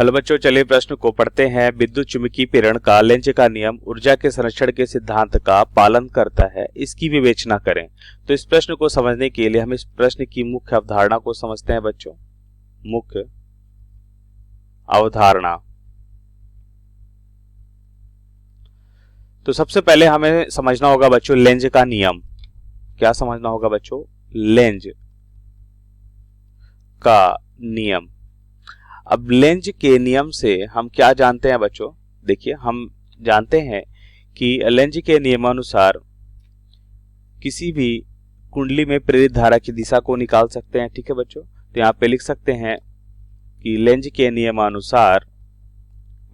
Hello बच्चों, चलिए प्रश्न को पढ़ते हैं। विद्युत चुम्बकीय प्रेरण का लेंज का नियम ऊर्जा के संरक्षण के सिद्धांत का पालन करता है, इसकी विवेचना करें। तो इस प्रश्न को समझने के लिए हम इस प्रश्न की मुख्य अवधारणा को समझते हैं बच्चों। मुख्य अवधारणा। तो सबसे पहले हमें समझना होगा बच्चों लेंज का नियम। क्या समझना होगा बच्चों? लेंज का नियम। अब लेंज के नियम से हम क्या जानते हैं बच्चों? देखिए, हम जानते हैं कि लेंज के नियमानुसार किसी भी कुंडली में प्रेरित धारा की दिशा को निकाल सकते हैं। ठीक है बच्चों, तो यहाँ पे लिख सकते हैं कि लेंज के नियमानुसार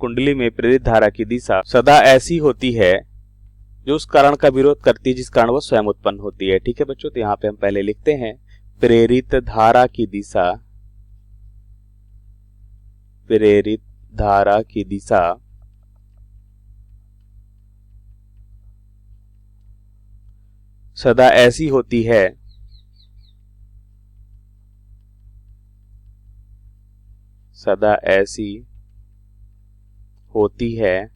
कुंडली में प्रेरित धारा की दिशा सदा ऐसी होती है जो उस कारण का विरोध करती है जिस कारण वह स्वयं उत्पन्न होती है। ठीक है बच्चों, तो यहाँ पे हम पहले लिखते हैं प्रेरित धारा की दिशा, प्रेरित धारा की दिशा सदा ऐसी होती है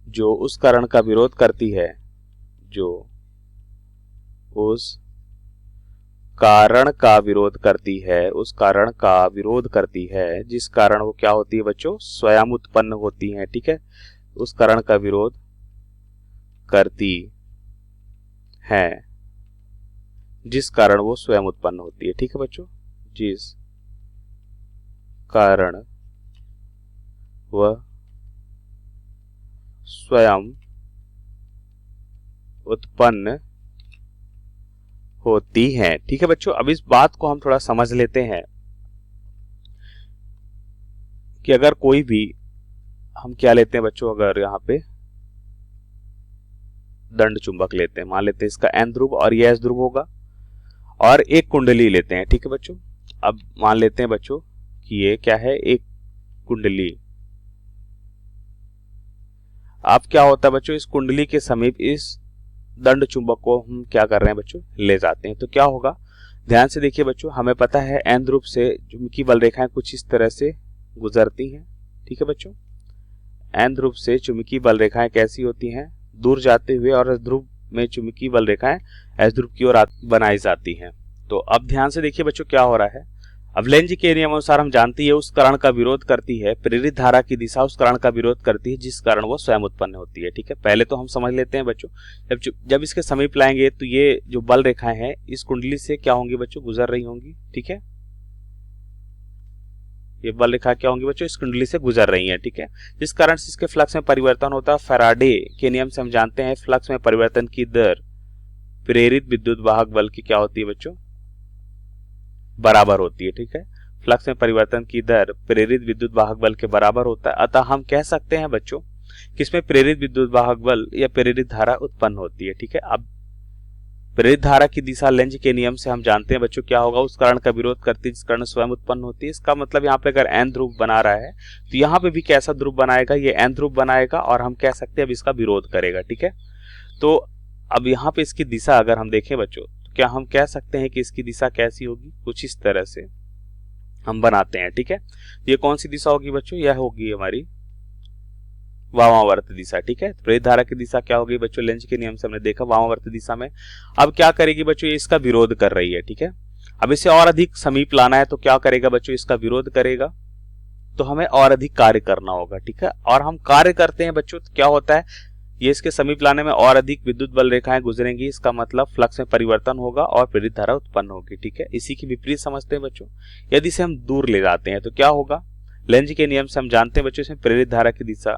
जो उस कारण का विरोध करती है, जो उस कारण का विरोध करती है, उस कारण का विरोध करती है जिस कारण वो क्या होती है बच्चों? स्वयं उत्पन्न होती है। ठीक है, उस कारण का विरोध करती है जिस कारण वो स्वयं उत्पन्न होती है। ठीक है बच्चों, जिस कारण वह स्वयं उत्पन्न होती हैं। ठीक है बच्चों, अब इस बात को हम थोड़ा समझ लेते हैं कि अगर कोई भी हम क्या लेते हैं बच्चों, अगर यहाँ पे दंड चुंबक लेते हैं, मान लेते हैं इसका एन ध्रुव और ये एस ध्रुव होगा, और एक कुंडली लेते हैं। ठीक है बच्चों, अब मान लेते हैं बच्चों कि ये क्या है? एक कुंडली। अब क्या होता है बच्चों, इस कुंडली के समीप इस दंड चुंबक को हम क्या कर रहे हैं बच्चों? ले जाते हैं। तो क्या होगा, ध्यान से देखिए बच्चों, हमें पता है एन ध्रुव से चुंबकीय बल रेखाएं कुछ इस तरह से गुजरती हैं। ठीक है बच्चों, एन ध्रुव से चुंबकीय बल रेखाएं कैसी होती हैं? दूर जाते हुए, और एस ध्रुव में चुंबकीय बल रेखाएं एस ध्रुव की ओर बनाई जाती हैं। तो अब ध्यान से देखिए बच्चों क्या हो रहा है। अब लेंज के नियम अनुसार हम जानती है उस कारण का विरोध करती है, प्रेरित धारा की दिशा उस कारण का विरोध करती है जिस कारण वो स्वयं उत्पन्न होती है। ठीक है, पहले तो हम समझ लेते हैं बच्चों, जब इसके समीप लाएंगे तो ये जो बल रेखाएं हैं इस कुंडली से क्या होंगी बच्चों? गुजर रही होंगी। ठीक है, ये बल रेखा क्या होंगी बच्चों? इस कुंडली से गुजर रही है। ठीक है, जिस कारण से इसके फ्लक्स में परिवर्तन होता है। फैराडे के नियम से हम जानते हैं फ्लक्स में परिवर्तन की दर प्रेरित विद्युत वाहक बल की क्या होती है बच्चों? बराबर होती है। ठीक है, फ्लक्स में परिवर्तन की दर प्रेरित विद्युत वाहक बल के बराबर होता है। अतः हम कह सकते हैं बच्चों कि इसमें प्रेरित विद्युत वाहक बल या प्रेरित धारा उत्पन्न होती है। ठीक है, अब प्रेरित धारा की दिशा लेंज के नियम से हम जानते हैं बच्चों क्या होगा? उस कारण का विरोध करती है जिस कारण स्वयं उत्पन्न होती है। इसका मतलब यहाँ पे अगर एन ध्रुव बना रहा है तो यहाँ पे भी कैसा ध्रुव बनाएगा? ये एन ध्रुव बनाएगा, और हम कह सकते हैं अब इसका विरोध करेगा। ठीक है, तो अब यहाँ पे इसकी दिशा अगर हम देखें बच्चों, तो क्या हम कह सकते हैं कि इसकी दिशा कैसी होगी? कुछ इस तरह से हम बनाते हैं। ठीक है, ये कौन सी दिशा होगी बच्चों? यह होगी हमारी वामावर्त दिशा। ठीक है, प्रेरित धारा की दिशा क्या होगी बच्चों? लेंज के नियम से हमने देखा वामावर्त दिशा में। अब क्या करेगी बच्चों? ये इसका विरोध कर रही है। ठीक है, अब इसे और अधिक समीप लाना है तो क्या करेगा बच्चों? इसका विरोध करेगा, तो हमें और अधिक कार्य करना होगा। ठीक है, और हम कार्य करते हैं बच्चों तो क्या होता है? ये इसके समीप लाने में और अधिक विद्युत बल रेखाएं गुजरेंगी, इसका मतलब फ्लक्स में परिवर्तन होगा और प्रेरित धारा उत्पन्न होगी। ठीक है, इसी की विपरीत समझते हैं बच्चों। यदि इसे हम दूर ले जाते हैं तो क्या होगा? लेंज के नियम से हम जानते हैं बच्चों इसमें प्रेरित धारा की दिशा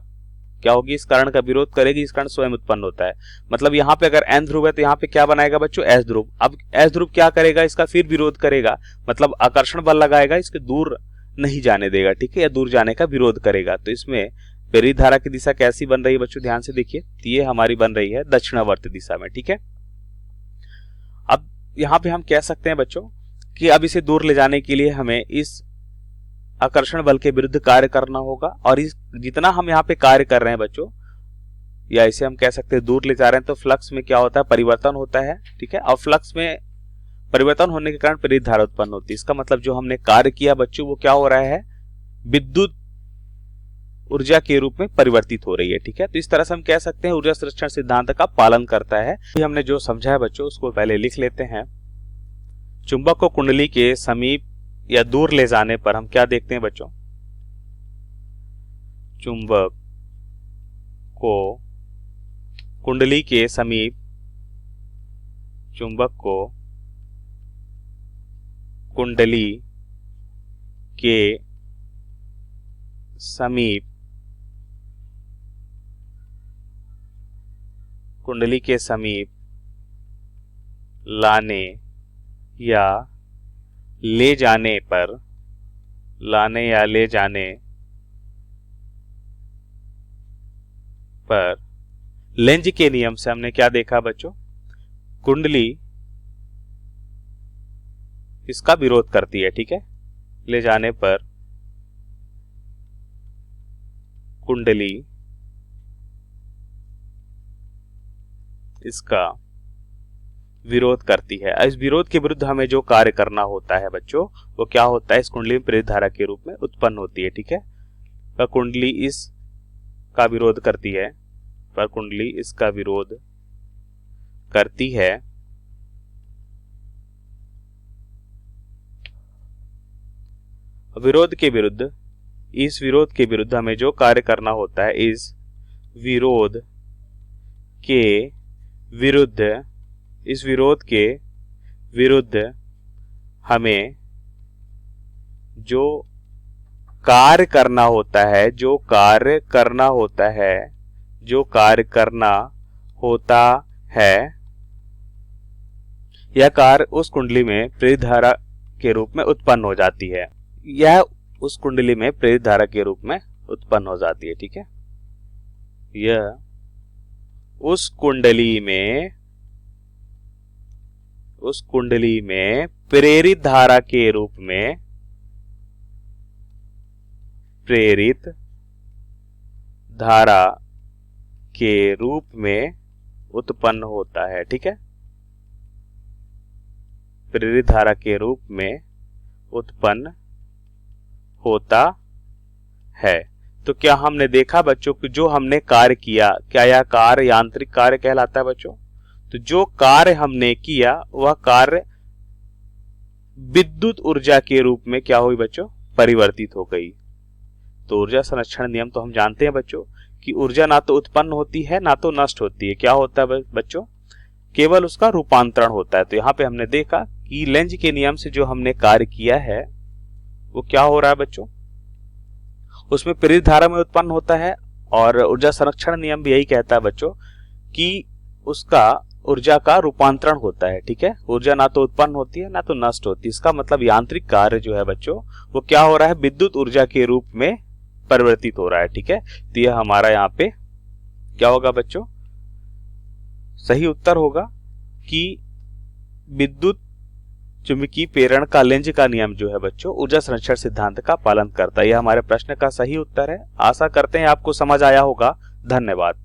क्या होगी? इस कारण का विरोध करेगी, इस कारण स्वयं उत्पन्न होता है। मतलब यहाँ पे अगर एन ध्रुव है तो यहाँ पे क्या बनाएगा बच्चों? एस ध्रुव। अब एस ध्रुव क्या करेगा? इसका फिर विरोध करेगा, मतलब आकर्षण बल लगाएगा, इसके दूर नहीं जाने देगा। ठीक है, या दूर जाने का विरोध करेगा। तो इसमें प्रेरित धारा की दिशा कैसी बन रही है बच्चों? ध्यान से देखिए, ये हमारी बन रही है दक्षिणावर्त दिशा में। ठीक है, अब यहाँ पे हम कह सकते हैं बच्चों कि अब इसे दूर ले जाने के लिए हमें इस आकर्षण बल के विरुद्ध कार्य करना होगा, और इस जितना हम यहाँ पे कार्य कर रहे हैं बच्चों, या इसे हम कह सकते हैं दूर ले जा रहे हैं, तो फ्लक्स में क्या होता है? परिवर्तन होता है। ठीक है, और फ्लक्स में परिवर्तन होने के कारण प्रेरित धारा उत्पन्न होती है। इसका मतलब जो हमने कार्य किया बच्चों वो क्या हो रहा है? विद्युत ऊर्जा के रूप में परिवर्तित हो रही है। ठीक है, तो इस तरह से हम कह सकते हैं ऊर्जा संरक्षण सिद्धांत का पालन करता है। हमने जो समझा है बच्चों उसको पहले लिख लेते हैं। चुंबक को कुंडली के समीप या दूर ले जाने पर हम क्या देखते हैं बच्चों? चुंबक को कुंडली के समीप, चुंबक को कुंडली के समीप, कुंडली के समीप लाने या ले जाने पर, लाने या ले जाने पर लेंज के नियम से हमने क्या देखा बच्चों? कुंडली इसका विरोध करती है। ठीक है, ले जाने पर कुंडली इसका विरोध करती है। इस विरोध के विरुद्ध हमें जो कार्य करना होता है बच्चों वो क्या होता है? इस कुंडली में प्रेरित धारा के रूप में उत्पन्न होती है। ठीक है, पर कुंडली इसका विरोध करती है, पर कुंडली इसका विरोध करती है। विरोध के विरुद्ध, इस विरोध के विरुद्ध हमें जो कार्य करना होता है, इस विरोध के विरुद्ध, इस विरोध के विरुद्ध हमें जो कार्य करना होता है, जो कार्य करना होता है, जो कार्य करना होता है, यह कार्य उस कुंडली में प्रेरित धारा के रूप में उत्पन्न हो जाती है। यह उस कुंडली में प्रेरित धारा के रूप में उत्पन्न हो जाती है। ठीक है, यह उस कुंडली में, उस कुंडली में प्रेरित धारा के रूप में, प्रेरित धारा के रूप में उत्पन्न होता है। ठीक है, प्रेरित धारा के रूप में उत्पन्न होता है। तो क्या हमने देखा बच्चों कि जो हमने कार्य किया, क्या यह कार्य यांत्रिक कार्य कहलाता है बच्चों? तो जो कार्य हमने किया वह कार्य विद्युत ऊर्जा के रूप में क्या हुई बच्चों? परिवर्तित हो गई। तो ऊर्जा संरक्षण नियम तो हम जानते हैं बच्चों कि ऊर्जा ना तो उत्पन्न होती है ना तो नष्ट होती है। क्या होता है बच्चों? केवल उसका रूपांतरण होता है। तो यहाँ पे हमने देखा कि लेंज के नियम से जो हमने कार्य किया है वो क्या हो रहा है बच्चों? उसमें प्रेरित धारा में उत्पन्न होता है। और ऊर्जा संरक्षण नियम भी यही कहता है बच्चों कि उसका ऊर्जा का रूपांतरण होता है। ठीक है, ऊर्जा ना तो उत्पन्न होती है ना तो नष्ट होती है। इसका मतलब यांत्रिक कार्य जो है बच्चों वो क्या हो रहा है? विद्युत ऊर्जा के रूप में परिवर्तित हो रहा है। ठीक है, तो यह हमारा यहाँ पे क्या होगा बच्चों? सही उत्तर होगा कि विद्युत चुंबकीय प्रेरण का लेंज का नियम जो है बच्चों ऊर्जा संरक्षण सिद्धांत का पालन करता है। यह हमारे प्रश्न का सही उत्तर है। आशा करते हैं आपको समझ आया होगा। धन्यवाद।